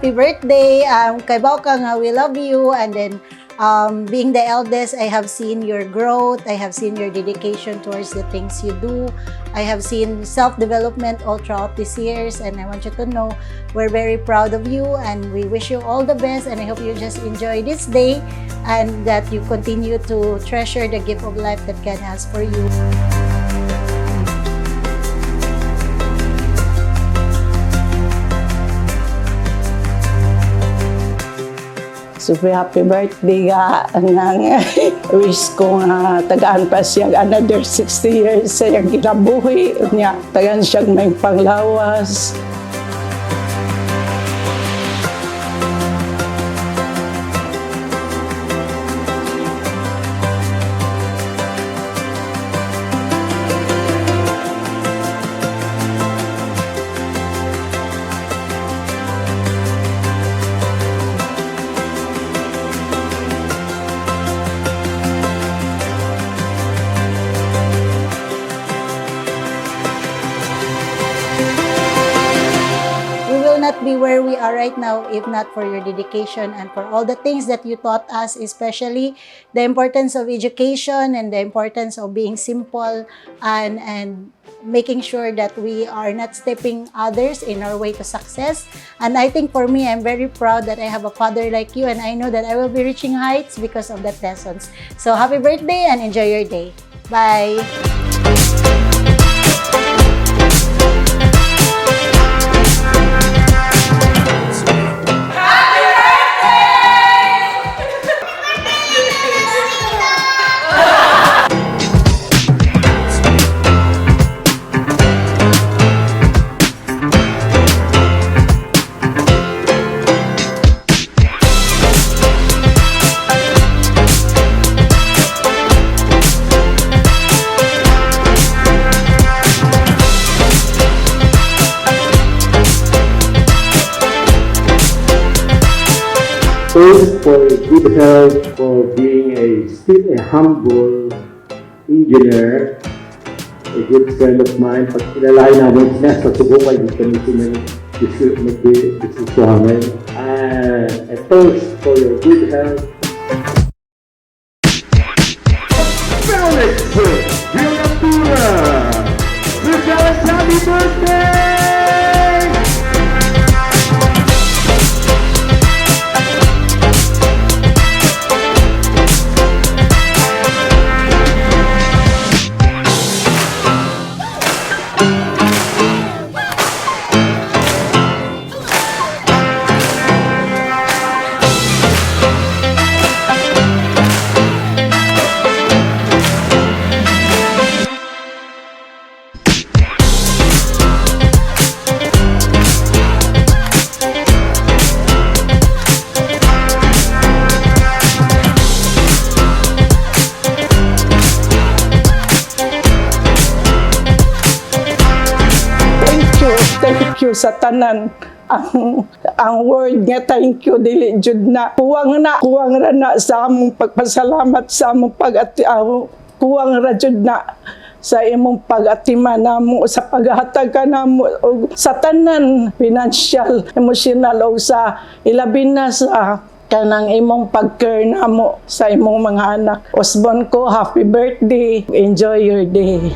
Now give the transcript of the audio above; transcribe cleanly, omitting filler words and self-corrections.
happy birthday. Kay Bauka nga, we love you. And then, being the eldest, I have seen your growth. I have seen your dedication towards the things you do. I have seen self-development all throughout these years. And I want you to know we're very proud of you. And we wish you all the best. And I hope you just enjoy this day. And that you continue to treasure the gift of life that God has for you. Super happy birthday ga nang wish ko nga tagaan pa siya another 60 years sa iyang kinabuhi niya. Tagaan siyang may panglawas. Not be where we are right now if not for your dedication and for all the things that you taught us, especially the importance of education and the importance of being simple and making sure that we are not stepping others in our way to success. And I think for me, I'm very proud that I have a father like you, and I know that I will be reaching heights because of that lessons. So happy birthday and enjoy your day. Bye! First, for good health, for being still a humble engineer, a good friend of mine. Pag kilalain namin siya sa Subukan, hindi kami nag-disisuhamin. And a toast for your good health. Felix Villatura! Lucas, happy birthday! Thank you sa tanan. Ang word nga thank you dili jud na kuwang ra na sa among pagpasalamat sa among kuwang ra jud na sa imong pag-atima namo sa paghatag ka namo sa tanan financial, emotional o sa ilabi na sa kanang imong pag-care namo sa imong mga anak. Osbon ko, happy birthday. Enjoy your day.